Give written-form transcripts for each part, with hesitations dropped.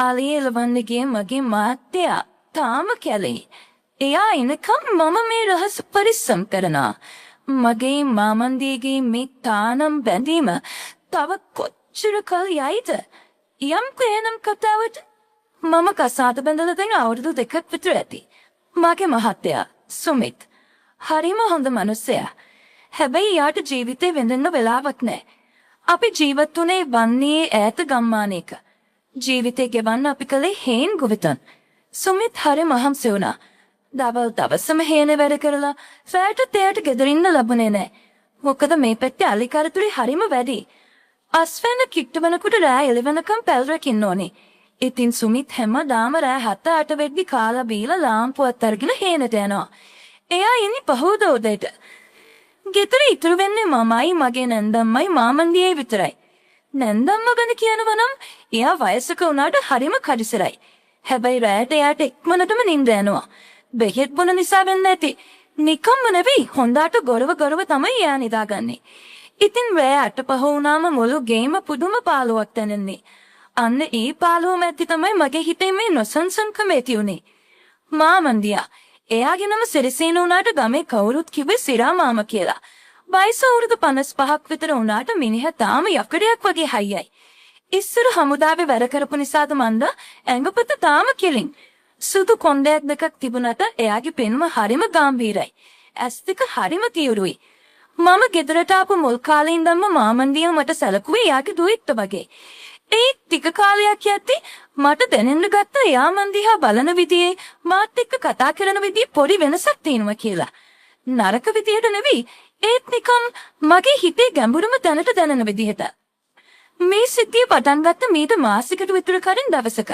ආලිය එළවන්නගේ මගේ මාත්‍යා තාම කැලේ. එයා එනකම් මම මේ රහස පරිස්සම් කරනවා. මගේ මාමන්දියගේ මේ තානම් බැඳීම තව කොච්චර කල් යයිද? යම්කෝ එනම් කතාවට මම කසාද බැඳලා දැන් අවුරුදු 2ක් විතර ඇති. මගේ මහත්තයා සුමිත් හරිම හොඳ මිනිසයා. හැබැයි යාට ජීවිතේ වෙඳින්න වෙලාවක් නැහැ. අපි ජීවත් වුණේ වන්නේ ඈත ගම්මානයක. ජීවිතේ ගෙවන්න අපි කලේ හේන් ගොවිතැන්. සුමිත් හරි මහන්සි වුණා. දවසම හේනේ වැඩ කරලා ෆෑට තේට ගෙදරින්න ලැබුණේ නැහැ. මොකද මේ පැත්තේ අලි කරතුරි හරිම වැඩි. අස්වැන්න කිට්ටවනකොට රෑ 11 පැල් රකින්න ඕනේ. ඉතින් සුමිත් හැමදාම රෑ 7-8 වෙද්දි කාලා බීලා ලාම්පුවත් අරගෙන හේනට යනවා. එයා ඉන්නේ පහෝද උදේට. ගෙදර ඉතුරු වෙන්නේ මමයි මගේ නැන්දම්මයි මාමන්දියයි විතරයි. නැන්දම්ම ගැන කියනවා නම් එයා වයසක වුණාට හරිම කඩිසරයි. හැබැයි රෑට එයාට ඉක්මනටම නිින්ද යනවා. බෙහෙත් බොන නිසා වෙන්නේ නැති. නිකම්ම නෙවෙයි හොඳට ගොරව තමයි එයා නිදාගන්නේ. ඉතින් රෑ 8 වුණාම මුළු ගේම පුදුම පාළුවක් දැනෙන්නේ. අන්න ඒ පාළුව මැද්දේ තමයි මගේ හිතේ මේ නොසන්සන්කම ඇති උනේ. මාමන්දියා එයාගේ නම සිරිසේන උනාට ගමේ කවුරුත් කිව්වේ සිරා මාමා කියලා. වයස අවුරුදු 55ක් විතර උනාට මිනිහා තාම යකඩයක් වගේ හයියයි. ඉස්සර හමුදාවේ වැඩ කරපු නිසාද මන්ද ඇඟපත තාම කෙලින්. සුදු කොණ්ඩයක් දෙකක් තිබුණට එයාගේ පෙනුම හරිම ගැඹීරයි. ඇස් දෙක හරිම තියුරුයි. මම ගෙදරට ආපු මුල් කාලේ ඉඳන්ම මාමන්දියා මට සැලකුවේ එයාගේ දුවෙක්ට වගේ. ඒ ටික කාලයක් යද්දි මට දැනෙන්න ගත්ත එයා මන් දිහා බලන විදිහේ මාත් එක්ක කතා කරන විදිහේ පොඩි වෙනසක් තියෙනවා කියලා. නරක විදියට නෙවෙයි ඒත් නිකන් මගේ හිතේ ගැඹුරම දැනට දැනෙන විදිහට. මේ සිද්ධිය පටන් ගත්ත මීට මාසයකට විතර කලින් දවසක.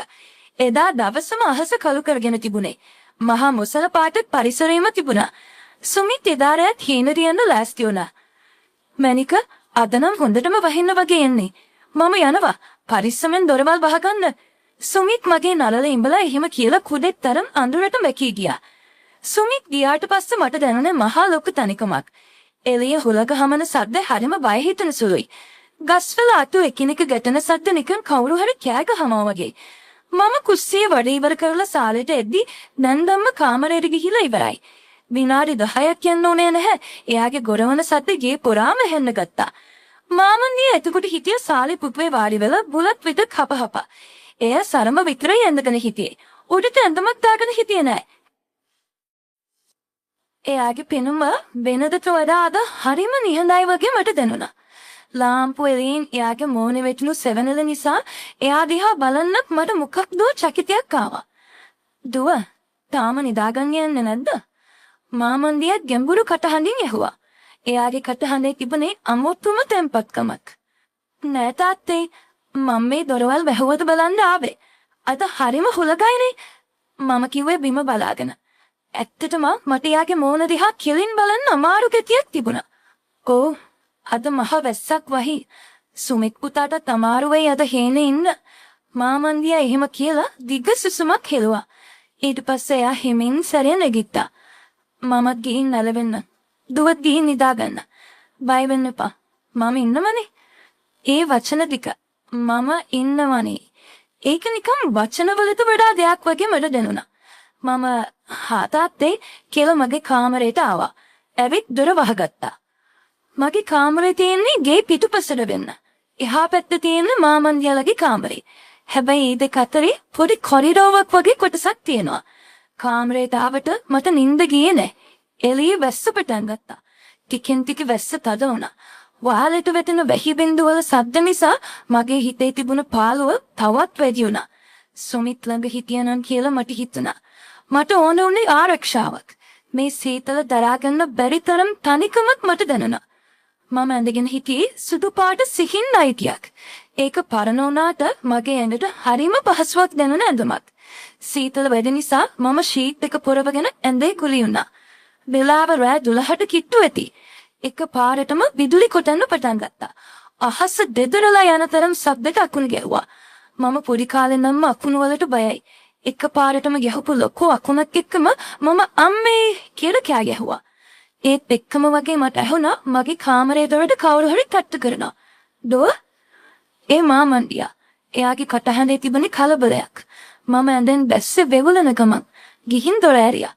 එදා දවසම අහස කළු කරගෙන තිබුණේ. මහා මුසල පාට පරිසරයේම තිබුණා. සුමිත් එදා රැත් හීනරියන්න ලෑස්ති වුණා. මැනික අද නම් හොඳටම වහින්න වගේ එන්නේ. මම යනවා. පරිස්සමෙන් දොරවල් වහගන්න. සුමිත් මගේ නළල ඉඹලා එහෙම කියලා කුඩෙත් තරම් අඳුරට වැකී ගියා. සුමිත් ගියාට පස්සේ මට දැනුනේ මහා ලොකු තනිකමක්. එළිය හුලක හමන සද්ද හරිම බය හිතෙන සුළුයි. ගස්වල අතු එකිනෙක ගැටෙන සද්ද නිකන් කවුරු හරි කෑ ගහනවා වගේ. මම කුස්සිය වැඩ ඉවර කරලා සාලෙට එද්දි නැන්දම්ම කාමරයට ගිහිලා ඉවරයි. විනාඩි 10ක් යන්න ඕනේ නැහැ. එයාගේ ගොරවන සද්ද ගේ පුරාම ඇහෙන්න ගත්තා. මාමන්දිය එතකොට හිටිය සාලේ පුපුවේ වාඩි වෙලා බුලත් විට කපහප. එය සරම විතරයි ඇඳගෙන හිටියේ. උඩට ඇඳුමක් දාගෙන හිටියේ නෑ. එයාගේ පෙනුම වෙනදට වඩා අද හරිම නිහඬයි වගේ මට දැනුණා. ලාම්පුව එළියෙන් එයාගේ මූණේ වැටුණු සෙවණල නිසා එයා දිහා බලන්නත් මට මොකක්ද චකිතයක් ආවා. "දුව, තාම නිදාගන්න යන්නේ නැද්ද?" මාමන්දිය ගැඹුරු කටහඬින් ඇහුවා. එයාගේ කටහඬේ තිබුණේ අමුතුම තැම්පත්කමක්. "නෑ තාත්තේ, මම මේ දොරවල් වැහුවද බලන්න ආවේ. අද හරිම හුලගයිනේ." මම කිව්වේ බිම බලාගෙන. ඇත්තටම මට එයාගේ මූණ දිහා කිලින් බලන්න අමාරු ගතියක් තිබුණා. "ඕ, අද මහ වැස්සක් වහි. සුමිත් පුතාට අමාරු වෙයි අද හේනේ ඉන්න." මාමන්දිය එහෙම කියලා දිග සුසුමක් හෙළුවා. ඊට පස්සේ එයා හිමින් සැරේ නැගිට්ටා. "මමත් ගිහින් නැලවෙන්න. දුවත් ගිහින් නිදාගන්න. බය වෙන්න එපා. මම ඉන්නවනේ." ඒ වචන ටික "මම ඉන්නවනේ" ඒක නිකන් වචනවලට වඩා දෙයක් වගේ මට දැනුණා. මම "හාතාත්තේ" කියලා මගේ කාමරයට ආවා. ඇවිත් දොර වහගත්තා. මගේ කාමරේ තියෙන්නේ ගේ පිටුපසට වෙන්න. එහා පැත්තේ තියෙන්නේ මාමන්දියාලගේ කාමරේ. හැබැයි මේ දෙක අතරේ පොඩි කොරිඩෝවක් වගේ කොටසක් තියෙනවා. කාමරේට ආවට මට නිින්ද ගියේ නැහැ. එළියේ වැස්ස පටන් ගත්තා. ටිකෙන් ටික වැස්ස තද වුණා. වහලට වැටෙන වැහි බින්දු වල ශබ්ද නිසා මගේ හිතේ තිබුණ පාළුව තවත් වැඩි වුණා. සුමිත් ළඟ හිටියනම් කියලා මට හිතුණා. මට ඕන වුණේ ආරක්ෂාවක්. මේ සීතල දරා ගන්න බැරි තරම් තනිකමක් මට දැනුණා. මම ඇඳගෙන හිටියේ සුදු පාට සිහින් නයිටියක්. ඒක පරණ වුණාට මගේ ඇඟට හරිම පහසුවක් දැනුණ ඇඳුමක්. සීතල වැඩි නිසා මම ෂීට් එක පොරවගෙන ඇඳේ කුලි වුණා. වෙලාව රෑ 12ට කිට්ටු ඇති. එක පාරටම විදුලි කොටන්න පටන් ගත්තා. අහස දෙදරලා යන තරම් ශබ්දක අකුණු ගැහුවා. මම පොඩි කාලේ නම් අකුණු වලට බයයි. එක පාරටම ගැහපු ලොකු අකුණක් එක්කම මම අම්මේ කියලා කෑ ගැහුවා. ඒත් එක්කම වගේ මට ඇහුණා මගේ කාමරේ දොරට කවුරු හරි තට්ටු කරනවා. "දුව?" ඒ මාමන්දියා. එයාගේ කටහඬේ තිබුණේ කලබලයක්. මම ඇඳෙන් බැස්සේ වෙවුලන ගමන් ගිහින් දොර ඇරියා.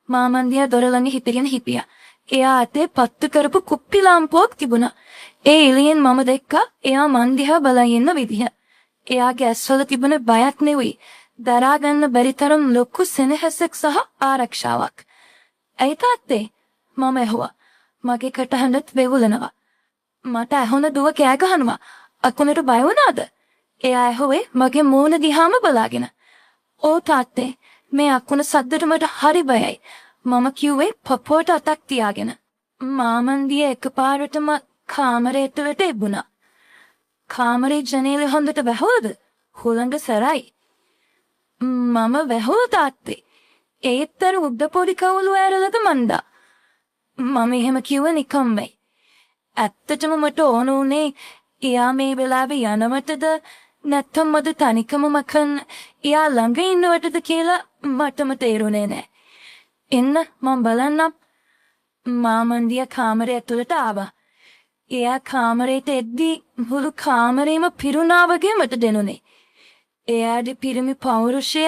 මාමන්දියා දොර ළඟ හිටගෙන හිටියා. එයා අතේ පත්තු කරපු කුප්පි ලාම්පුවක් තිබුණා. ඒ එළියෙන් මම දැක්කා එයා මන් දිහා බලන් ඉන්න විදිහ. එයාගේ ඇස්වල තිබුණ බයක් නෙවෙයි, දරා ගන්න බැරි තරම් ලොකු සෙනෙහසක් සහ ආරක්ෂාවක්. "ඇයි තාත්තේ?" මම ඇහුවා. මගේ කටහඬත් වෙවුලනවා. මට ඇහුණ දුව කෑ ගහනවා. "අකුණට බය වුණාද?" එයා ඇහුවේ මගේ මූණ දිහාම බලාගෙන. "ඕ තාත්තේ, මේ අකුණ සද්දට මට හරි බයයි." මම කිව්වේ පපුවට අතක් තියාගෙන. මාමන්දිය එකපාරටම කාමරේ ඇතුළට එබුණා. කාමරේ ජනේලෙ හොඳට වැහුවද? හුළඟ සරයි. මම වැහුව තාත්තේ. ඒත් අර උඩ පොඩි කවුළු ඇරලද මන්දා. මම එහෙම කිව්ව නිකම්මයි. ඇත්තටම මට ඕන උනේ එයා මේ වෙලාවේ යනවටද නැත්නම් මද තනිකම මකන් එයා ළඟ ඉන්නවටද කියලා මටම තේරුනේ නෑ. "එන්න මම බලන්නම්." මාමන්දිය කාමරේ ඇතුළට ආවා. එයා කාමරේට එද්දී මුළු කාමරේම පිරුණා වගේ මට දැනුනේ. එයාගේ පිරිමි පෞරුෂය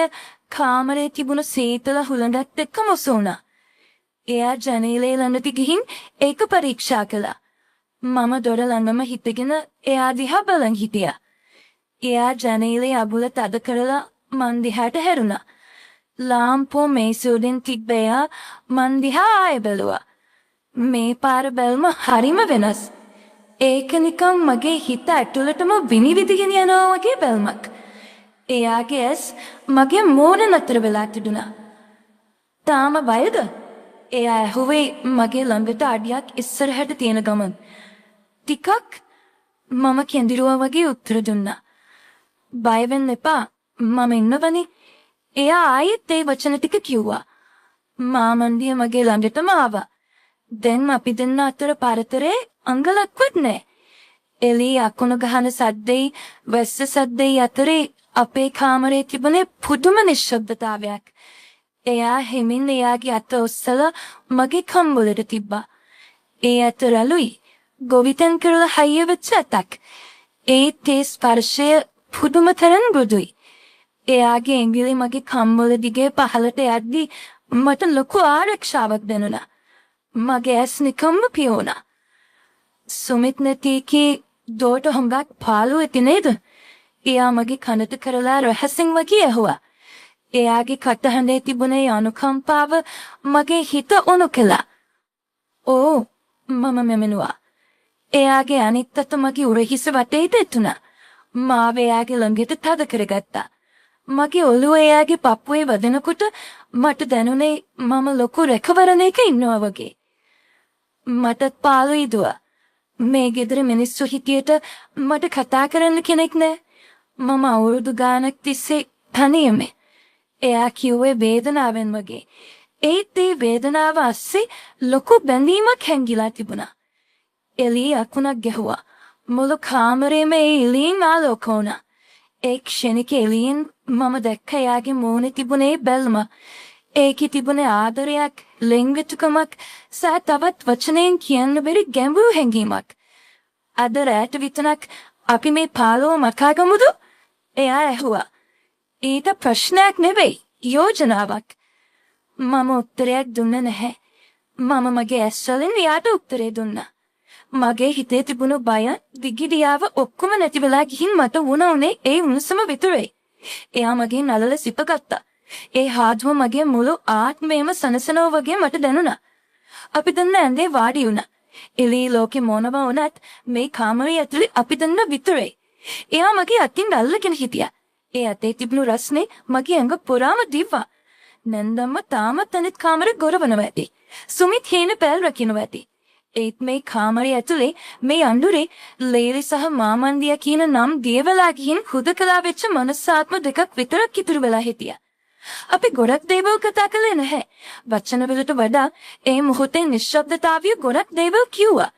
කාමරේ තිබුණ සීතල හුළඟත් එක්ක මුසු වුණා. එයා ජනේලේ ළඟට ගිහින් ඒක පරීක්ෂා කළා. මම දොර ළඟම හිටගෙන එයා දිහා බලන් හිටියා. එයා ජනේලේ අබුල තද කරලා මන් දිහාට හැරුණා. ලාම්පුව මේසෙ උඩින් තිබ්බ එයා මන් දිහා ආයෙ බැලුවා. මේ පාර බැල්ම හරිම වෙනස්. ඒක නිකන් මගේ හිත ඇතුළටම විනිවිදගෙන යනවා වගේ බැල්මක්. එයාගේ ඇස් මගේ මූණ නතර වෙලා තිබුණා. "තාම බයද?" එයා ඇහුවේ මගේ ළඟට අඩියක් ඉස්සරහට තියෙන ගමන්. "ටිකක්." මම කෙඳිරුවා වගේ උත්තර දුන්නා. "බය වෙන්න එපා. මම ඉන්නවනේ." එයා ආයෙත් ඒ වචන ටික කිව්වා. මාමන්දිය මගේ ළඟටම ආවා. දැන් අපි දෙන්න අතර පරතරේ අංගලක්වත් නෑ. එළිය අකුණු ගහන සද්දෙයි වැස්ස සද්දෙයි අතරේ අපේ කාමරේ තිබුණේ පුදුම නිශ්ශබ්දතාවයක්. එයා හිමින් එයාගේ අත ඔස්සලා මගේ කම්බලට තිබ්බා. ඒ අත රළුයි, ගොවිතැන් කරලා හයිය වෙච්ච අතක්. ඒත් ඒ ස්පර්ශය පුදුම තරම් මෘදුයි. එයාගේ ඇඟිලි මගේ කම්බල දිගේ පහළට යද්දී මට ලොකු ආරක්ෂාවක් දැනුණා. මගේ ඇස් නිකම්ම පියුණා. "සුමිත් නැතිකේ දොට හොඟක් පාළු ඇති නේද?" එයා මගේ කනට කරලා රහසින් වගේ ඇහුවා. එයාගේ කටහඬේ තිබුණේ අනුකම්පාව මගේ හිත උණු කළා. "ඕ." මම මෙමෙනුවා. එයාගේ අනිත් අත මගේ උරහිස වටේට එතුණා. මාව එයාගේ ළඟට තද කරගත්තා. මගේ ඔළුව එයාගේ පපුවේ වදිනකොට මට දැනුනේ මම ලොකු රැකවරණයක ඉන්නවා වගේ. මටත් පාළුයි දුව. මේ ගෙදර මිනිස්සු හිටියට මට කතා කරන්න කෙනෙක් නෑ. මම අවුරුදු ගානක් තිස්සේ තනියම. එයා කිව්වේ වේදනාවෙන් වගේ. ඒත් ඒ වේදනාව අස්සේ ලොකු බැඳීමක් හැංගිලා තිබුණා. එළිය අකුණක් ගැහුවා. මුළු කාමරේම ඒ එළියෙන් ආලෝක වුණා. ඒ ක්ෂණික එළියෙන් මම දැක්ක එයාගේ මූණේ තිබුණේ බැල්ම. ඒකේ තිබුණේ ආදරයක්, ලෙන්ගතුකමක්, සහ තවත් වචනයෙන් කියන්න බැරි ගැඹුරු හැඟීමක්. "අද රැට විතරක් අපි මේ පාළුව මකාගමුද?" එයා ඇහුවා. "ඊට ප්‍රශ්නයක් නෙවෙයි, යෝජනාවක්." මම උත්තරයක් දුන්නේ නැහැ. මම මගේ ඇස්වලින් එයාට උත්තරේ දුන්නා. මගේ හිතේ තිබුණු බය, දිගිඩියාව ඔක්කොම නැති වෙලා ගිහින් මට වුණේ ඒ උණුසුම විතරයි. එයා මගේ නළල සිපගත්තා. ඒ හාදුව මගේ මුළු ආත්මයම සනසනවා වගේ මට දැනුණා. අපි දෙන්න ඇඳේ වාඩි වුණා. එළිය ලෝකෙ මොනවා වුණත් මේ කාමරේ ඇතුලේ අපි දෙන්න විතරයි. එයා මගේ අතින් අල්ලගෙන හිටියා. ඒ අතේ තිබුණු රස්නේ මගේ ඇඟ පුරාම දිව්වා. නැන්දම්ම තාමත් අනිත් කාමරේ ගොරවනවා ඇති. සුමිත් හේන පැල් රකින්නවා ඇති. ඒත් මේ කාමරේ ඇතුලේ මේ අඳුරේ ලේලි සහ මාමන්දියා කියන නම් දියවලා ගිහින් හුදකලා වෙච්ච මනසාත්ම දෙකක් විතරක් ඉතුරු වෙලා හිටියා. අපි ගොඩක් දේවල් කතා කළේ නැහැ. වචන වලට වඩා ඒ මොහොතේ නිශ්ශබ්දතාවය ගොඩක් දේවල් කිව්වා.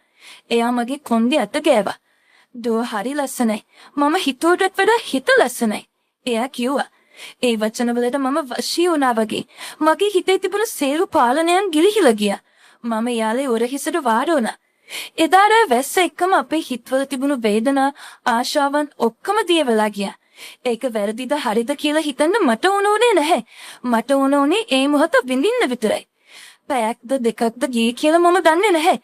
එයා මගේ කොන්දේ අත ගෑවා. "දුව හරි ලස්සනයි. මම හිතුවටත් වඩා හිත ලස්සනයි." එයා කිව්වා. ඒ වචන වලට මම වශී වුණා වගේ. මගේ හිතේ තිබුණු සේරු පාලනයන් ගිලිහිලා ගියා. මම යාලේ උරහිසට වාඩි වුණා. එදා රෑ වැස්ස එක්කම අපේ හිතවල තිබුණු වේදනා, ආශාවන් ඔක්කොම දිය වෙලා ගියා. ඒක වැරදිද හරිද කියලා හිතන්න මට ඕනේ නැහැ. මට ඕනේ ඒ මොහොත විඳින්න විතරයි. පැයක්ද දෙකක්ද ගියේ කියලා මම දන්නේ නැහැ.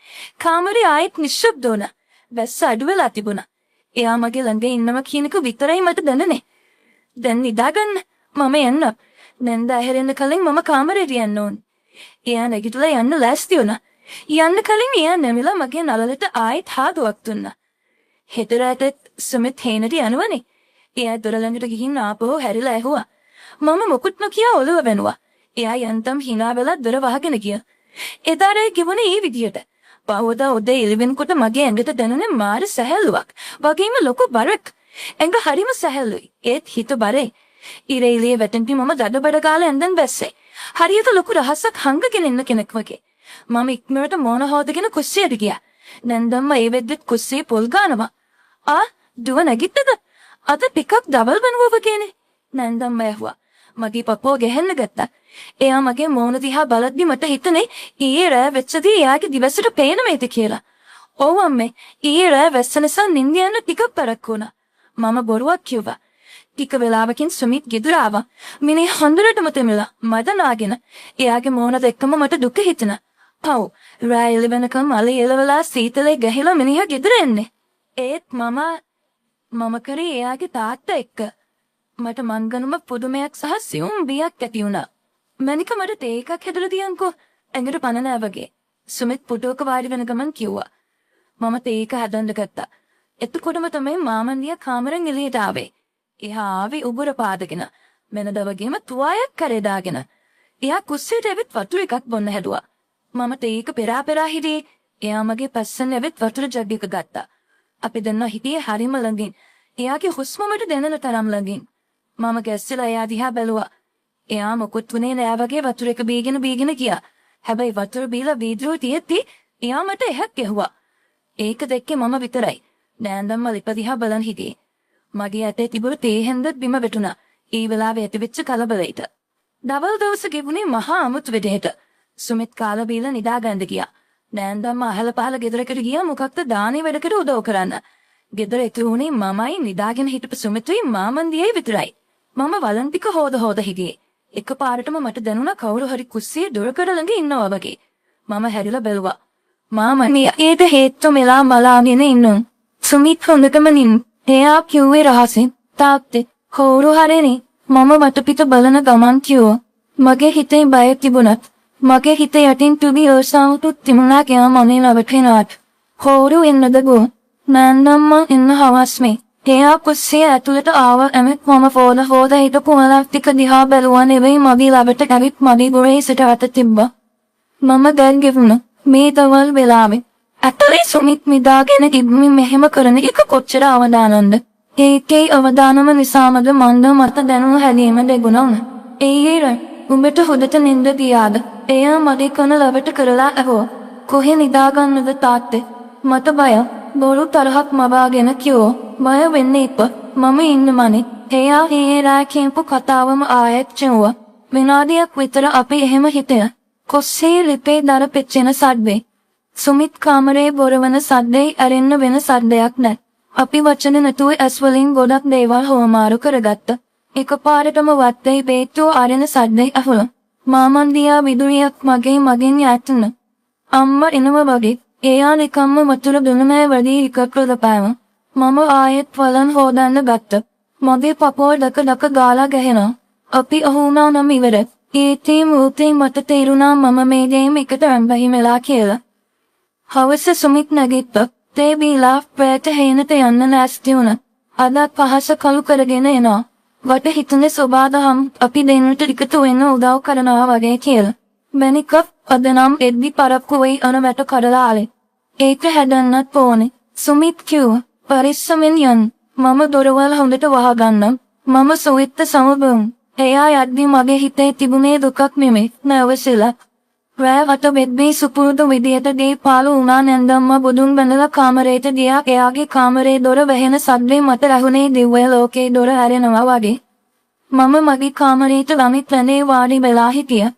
කාමරේ ආයෙත් නිශ්ශබ්ද වුණා. වැස්ස අඩු වෙලා තිබුණා. එයා මගේ ළඟ ඉන්නම කියනක විතරයි මට දැනුනේ. දැන් නිදාගන්න. මම යන්න. නැන්ද ඇහැරෙන්න කලින් මම කාමරේට යන්න ඕනේ. එයා නැගිටලා යන්න ලෑස්ති වුණා. යන්න කලින් එයා නැමිලා මගේ නළලට ආයෙත් හාදුවක් දුන්නා. හෙට රාත්‍රියේ සුමිත් හේනට යනවනේ. එයා දොර ළඟට ගිහින් ආපහු හැරිලා ඇහුවා. මම මොකුත් නොකිය ඔළුව වැනුවා. එයා යන්තම් hina වෙලා දොර වහගෙන ගියා. එදාරේ කිවුනේ මේ විදියට. පහවදා උදේ එළිවෙනකොට මගේ ඇඟට දැනුනේ මාර සැහැල්ලුවක්. වගේම ලොකු බරක්. ඇඟ හරිම සැහැල්ලුයි. ඒත් හිත බරේ. ඉරේලියේ වැටෙන්ටි මම දඩබඩ ගාලා ඇඳන් බැස්සේ. හරියට ලොකු රහසක් හංගගෙන ඉන්න කෙනෙක් වගේ. මම ඉක්මනට මෝන හොදගෙන කුස්සියට ගියා. නැන්දම්ම ඒ වෙද්දෙත් කුස්සියේ පොල් ගානවා. දුව නැගිට්ටද? අද ටිකක් ඩබල් වෙනවා වගේනේ. නැන්දම්ම ඇහුවා. මගේ පපුව ගැහෙන්න ගත්තා. එයා මගේ මෝන දිහා බලද්දි මට හිතුනේ ඊයේ රෑ වෙච්චදී එයාගේ දිවසට පේන මේද කියලා. ඔව් අම්මේ. ඊයේ රෑ වැස්ස නිසා නිින්ද යන ටිකක් පරක් වුණා. මම බොරුවක් කිව්වා. ටික වෙලාවකින් සුමිත් ගෙදර ආවා. මිනිහ හොඳටම තෙමිලා මද නාගෙන. එයාගේ මෝන දැක්කම මට දුක හිතුණා. පව්. රෑ එළවෙනකම් අලේ එළවලා සීතලේ ගහිලා මිනිහ ගෙදර එන්නේ. ඒත් මම කරේ එයාගේ තාත්තා එක්ක. මට මංගනුම පුදුමයක් සහ සියුම් බියක් ඇති වුණා. මැනික මට තේ එකක් හැදලා තියන්කෝ. ඇඟට පණ නෑ වගේ. සුමිත් පුටුවක වාඩි වෙන ගමන් කිව්වා. මම තේ එක හදන්න ගත්තා. එතකොටම තමයි මාමන්දියා කාමරෙන් එළියට ආවේ. එයා ආවේ උගුර පාදගෙන. මෙනද වගේම තුවායක් කරේ දාගෙන. එයා කුස්සියට ඇවිත් වතුර එකක් බොන්න හැදුවා. මම තේ එක පෙරා හිටියේ. එයා මගේ පස්සෙන් ඇවිත් වතුර ජග් එක ගත්තා. අපි දෙන්නා හිටියේ හරිම ළඟින්. එයාගේ හුස්ම මට දැනෙන තරම් ළඟින්. මම ගැස්සලා එයා දිහා බැලුවා. එයා මොකුත් වුණේ නෑ වගේ වතුර එක බීගෙන ගියා. හැබැයි වතුර බීලා වීදුරුව තියෙද්දි එයා මට එහෙක් ගැහුවා. ඒක දැක්කේ මම විතරයි. නෑන්දම්ම ලිප දිහා බලන් හිටියේ. මගේ ඇටේ තිබුණු තේ හැන්දත් බිම වැටුණා. ඒ වෙලාවේ ඇතිවෙච්ච කලබලයට. දවල් දවස ගෙවුනේ මහා අමුතු විදිහට. සුමිත් කාලා බීලා නිදාගන්න ගියා. නෑන්දම්ම අහල පහල ගෙදරකට ගියා මොකක්ද දානේ වැඩකට උදව් කරන්න. ගෙදර ඉතුරු වුණේ මමයි නිදාගෙන හිටපු සුමිතුයි මාමන්දියයි විතරයි. මම වලන් ටික හොද හිටියේ. එකපාරටම මට දැනුණා කවුරු හරි කුස්සියේ දොරකඩ ළඟ ඉන්නවා වගේ. මම හැරිලා බැලුවා. මාමනිය ඒට හේතු මෙලා බලාගෙන ඉන්නවා. සුමිත් හොඳටම නින්. එයා කිව්වේ රහසෙන්. තාත්තේ කවුරු හරිනේ. මම වටපිට බලන ගමන් කිව්වා. මගේ හිතේ බය තිබුණත් මගේ හිත යටින් තුබි ඔසාවුත් තිමුණා කියලා මනේ ලවටේනාට. කවුරු එන්නද ගෝ? නෑන්දම්ම එන්න හවස් මේ. එයා කුස්සිය ඇතුළට ආව එමෙත් මම හොද හිටපු මලක් ටික දිහා බැලුවා නෙවෙයි මගේ ළඟට ඇවිත් මගේ ගොරේ සිට අත තිබ්බා. මම දැන් ගෙවුණා. මේ දවල් වෙලාවේ. ඇතුලේ සුමිත් නිදාගෙන තිබ්බේ මෙහෙම කරන එක කොච්චර අවදානම්ද? ඒකේ අවදානම නිසාමද මන්ද මට දැනුම හැදීම දෙගුණා වුණා. ඒයිර උඹට හොදට නින්ද ගියාද? එයා මගේ කන ළඟට කරලා ඇහුවා. කොහෙ නිදාගන්නද තාත්තේ? මට බයයි. බොරු තරහක් මවාගෙන කිව්වා. බය වෙන්න එපා. මම ඉන්නමනේ. එයා හේරා කියපු කතාවම ආයෙත් කියුවා. විනාඩියක් විතර අපි එහෙම හිටියා. කොස්සේ ලිපේ දර පෙච්චෙන සද්දේ. සුමිත් කාමරේ බොරවන සද්දේ අරින්න වෙන සද්දයක් නැත්. අපි වචන නැතුව ඇස් වලින් ගොඩක් දේවල් හොමාරු කරගත්තා. එකපාරටම වත්තේ බේට්ටෝ අරින සද්දේ අහුණා. මාමන්දියා විදුලියක් මගෙන් යැත්තුන. අම්මා එනව වගේ. එයා නිකම්ම වතුර දුන්නෑ වැඩි එකකලපෑම. මම ආයෙත් වලන් හොදන්න ගත්තා. මගේ පපුව දක ගාලා ගැහෙනවා. අපි අහුණා නම් ඉවරයි. ඒතේ මුතේ මට තේරුණා මම මේ ගේම් එකට රම්බහිමලා කියලා. හවස සුමිත් නැගිට්ටා. තේ බීලා පැයට හේනට යන්න නැස්ති වුණා. අද පහස කළු කරගෙන එනවා. වට හිතුනේ සෝබාදහම් අපි දෙන්නට ටිකට වෙන්න උදව් කරනවා වගේ කියලා. මැනිකප් අද නම් එද්දි පරක්කු වෙයි අනවට කඩලා ආලේ. ඒක හැදන්නත් ඕනේ. සුමිත් කිව්වා. පරිස්සමෙන් යන්න. මම දොරවල් හොඳට වහගන්නම්. මම සුවිත්ත සමබම්. එයා යද්දි මගේ හිතේ තිබුණේ දුකක් නෙමෙයි. නැවසිලා. රෑවට බෙද්දී සුපුරුදු විදියට දී පාළු වුණා නැන්දම්ම බුදුන් බඳලා කාමරේට ගියා. එයාගේ කාමරේ දොර වැහෙන සද්දේ මට ඇහුනේ දිව්‍ය ලෝකේ දොර ඇරෙනවා වගේ. මම මගේ කාමරේට ළමිත් වැඳේ වාඩි වෙලා හිටියා.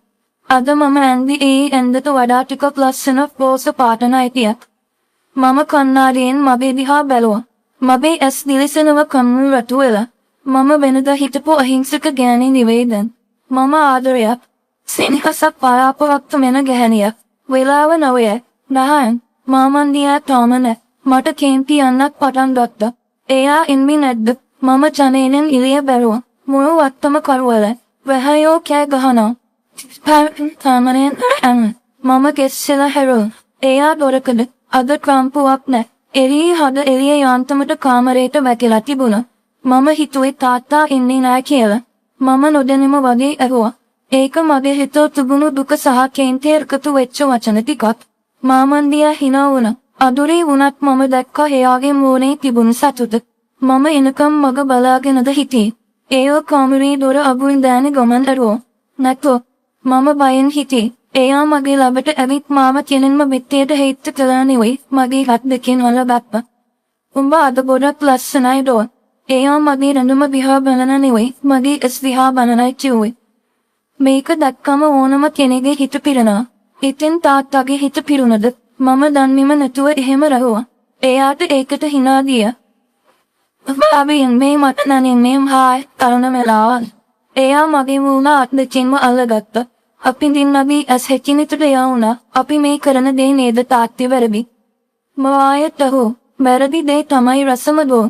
අද මම ඇන්දි ඇන්දට වඩා ටිකක් ලස්සන පෝස පාටන අයිතියක්. මම කන්නාඩියෙන් මගේ දිහා බැලුවා. මගේ ඇස් දිලිසෙනව කම්මුල් රතු වෙලා. මම වෙනද හිටපු අහිංසක ගෑණි නිවේදන්. මම ආදරයක්. සෙනෙහසක් පරාපරක්ත මෙන ගැහැණියක්. වෙලාව 9:10. මාමන්දියා තාමන. මට කේන්ති යන්නක් පටන් ගත්තා. එයා එන්නේ නැද්ද? මම ජනේනෙන් ඉලිය බැලුවා. මුළු වත්තම කරවල. වැහයෝ කෑ ගහනවා. තාමනෙන් මම කෙස්සෙලා හැරුවා. එයා දොරකඩ. අද ක්‍රම්පුවක් නැ. එළිය හද එළිය යාන්තමට කාමරේට වැටිලා තිබුණා. මම හිතුවේ තාත්තා ඉන්නේ නැහැ කියලා. මම නොදැනීම වගේ ඇහුවා. ඒක මගේ හිතේ තිබුණු දුක සහ කේන්තිය එකතු වෙච්ච වචන ටිකක්. මාමන්දියා hina වුණා. අදුරේ වුණත් මම දැක්කා එයාගේ මූණේ තිබුණු සතුට. මම එනකම් මග බලාගෙනද හිටියේ. ඒව කාමරේ දොර අගුල් දාන ගමන් ඇරුවා. නැතෝ මම බයෙන් හිටියේ. එයා මගේ ළඟට ඇවිත් මාව කෙනෙන්ම මෙත්තේට හේත් කළා නෙවෙයි මගේ හත් දෙකෙන් වලගත්තා. උඹ අද ගොඩක් ලස්සනයි දෝ. එයා මගේ රඳුම දිහා බලන නෙවෙයි මගේ ඇස් දිහා බලනයි කිව්වේ. මේක දැක්කම ඕනම කෙනෙක්ගේ හිත පිරෙනවා. ඉතින් තාත්තගේ හිත පිරුණද මම දන්නේම නැතුව එහෙම රහුවා. එයාට ඒකට hina ගියා. "බාබින් මේ මට නනින් මේ හායි තරුණ මෙලාවල්." එයා මගේ මූණ අත් දෙකෙන්ම අල්ලගත්තා. අපි දින්නබි ඇස් හැකිනිට යවුණා. අපි මේ කරන දේ නේද තාත්තේ වැරදි. මායට හෝ වැරදි දේ තමයි රසම දෝ.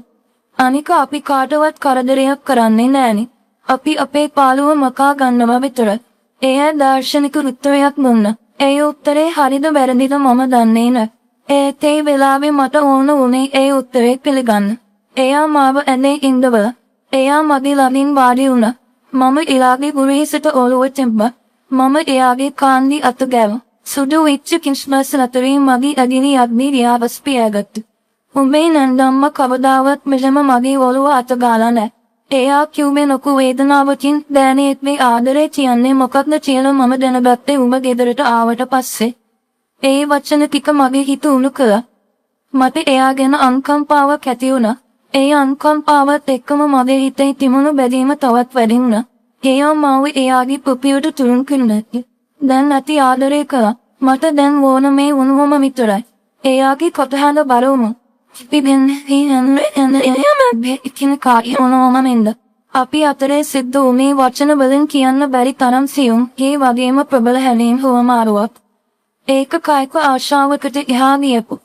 අනික අපි කාටවත් කරදරයක් කරන්නේ නෑනේ. අපි අපේ පාළුව මකා ගන්නවා විතරයි. එයා දාර්ශනික උත්තරයක් දුන්නා. ඒ උත්තරේ හරිද වැරදිද මම දන්නේ නෑ. ඒත් ඒ වෙලාවේ මට ඕන වුණේ ඒ උත්තරේ පිළිගන්න. එයා මාව ඇනේ ඉඳවලා. එයා මගේ ළඟින් වාඩි වුණා. මම එයාගේ ගුරුහිසට ඔළුව තෙම්බා. මම එයාගේ කාන්දි අත ගැව්වා. සුදු වෙච්ච කිස්මස් අතරේ මගේ අගිනි අග්නිරියාවස් පියාගත්තු. උඹේ නන්දම්ම කවදාවත් මෙලම මගේ ඔළුව අත ගාලා නෑ. එයා කිව්වේ ලොකු වේදනාවකින් "දෑනේත් මේ ආදරේ කියන්නේ මොකක්ද කියලා මම දැනගත්තේ උඹ ගෙදරට ආවට පස්සේ." ඒ වචන ටික මගේ හිත උණු කළා. මට එයා ගැන අනුකම්පාවක් ඇති වුණා. ඒ අනුකම්පාවත් එක්කම මගේ හිතේ තිබුණු බැඳීම තවත් වැඩි වුණා. එයා මාව එයාගේ පුපියට තුරුන් කළා. දැන් නැති ආදරේ කළා. මට දැන් ඕන මේ වුණුවම විතරයි. එයාගේ කොටහඬ බරවමු. අපි අතරේ සිද්ධ වුණේ වචන වලින් කියන්න බැරි තරම් සියුම් ඒ වගේම ප්‍රබල හැලීම් හුවමාරුවක්. ඒක කායික ආශාවකට එහා ගියපු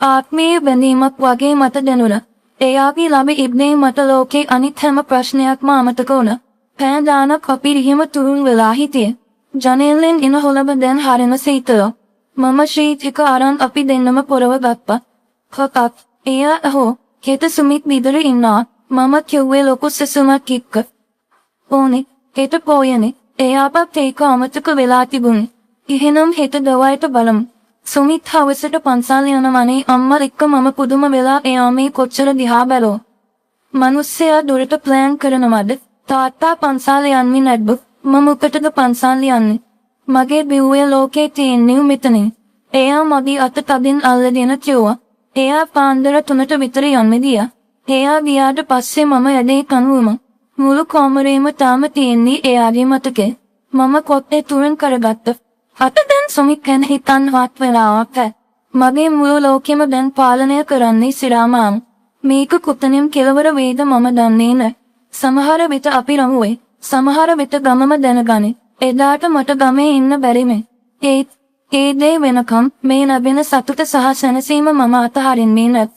ආත්මීය බැඳීමක් වගේ මට දැනුණා. එයාගේ ළඟ ඉබ්නේ මට ලෝකේ අනිත් හැම ප්‍රශ්නයක්ම අමතක වුණා. පෑ දානක් අපි රිහිම තුරුන් වෙලා හිටියේ. ජනේලෙන් එන හොලබ දැන් හරින සීතල. මම ශීතික අරන් අපි දෙන්නම පොරව ගත්තා. කකක් එයා අහෝ කෙත සුමිත් විතර ඉන්නා. මම කිව්වේ ලොකු සසුමක් එක්ක. ඕනේ හෙට පොයනේ. එයාපත් ඒක අමතක වෙලා තිබුණේ. එහෙනම් හෙට දවල්ට බලමු. සුමිත් හවසට පන්සල් යනවනේ අම්මා එක්ක මම පුදුම වෙලා එයා මේ කොච්චර දිහා බැලුවා. මිනිස්සයා දුරට ප්ලෑන් කරනවද? තාත්තා පන්සල් යන්නේ නැද්ද? මම උකටද පන්සල් යන්නේ? මගේ බිව්වේ ලෝකේ තියෙන්නේ මෙතනින්. එයා මගේ අත තදින් අල්ලගෙන කිව්වා. එයා පාන්දර 3ට විතර යන්නේ ගියා. එයා ගියාට පස්සේ මම ඇදේ කනුවම. මුළු කාමරේම තාම තියෙන්නේ එයාගේ මතකේ. මම කොට්ටේ තුරන් කරගත්තා. අත දැන් සොමික් ගැන හිතන්නවත් වෙලාවක් නැහැ. මගේ මුළු ලෝකෙම දැන් පාලනය කරන්නේ සිරාමාම. මේක කොතනින් කෙලවර වේද මම දන්නේ නැහැ. සමහර විට අපි රමුවේ. සමහර විට ගමම දැනගන්නේ. එදාට මට ගමේ ඉන්න බැරිමේ. ඒ දේ වෙනකම් මේ ලැබෙන සතුට සහ සැනසීම මම අතහරින්නේ නැත්.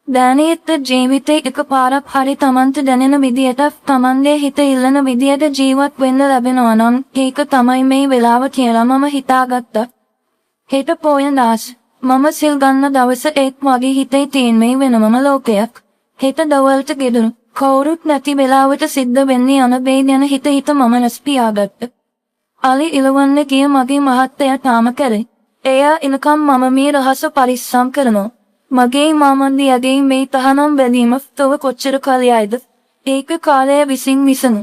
දැනෙත් ජීවිතේ එකපාරක් හරි Tamanට දැනෙන විදියට Tamanගේ හිත ඉල්ලන විදියට ජීවත් වෙන්න ලැබෙනවා නම් ඒක තමයි මේ වෙලාව කියලා මම හිතාගත්තා. හෙට පොයනාස් මම සිල් ගන්න දවස එක් වගේ හිතේ තියෙන මේ වෙනමම ලෝකයක්. හෙට දවල්ට ගෙදර කවුරුත් නැති වෙලාවට සිද්ධ වෙන්නේ යන දේ ගැන හිත මම නැස්පියාගත්තා. අලි ඉලවන්න ගිය මගේ මහත්තයා තාම කරේ. එයා එනකම් මම මේ රහස පරිස්සම් කරනවා. මගේ මාමන්දියගේ මේ තහනම් බැඳීම තව කොච්චර කාලයයිද? ඒක කාලය විසින් විසනු.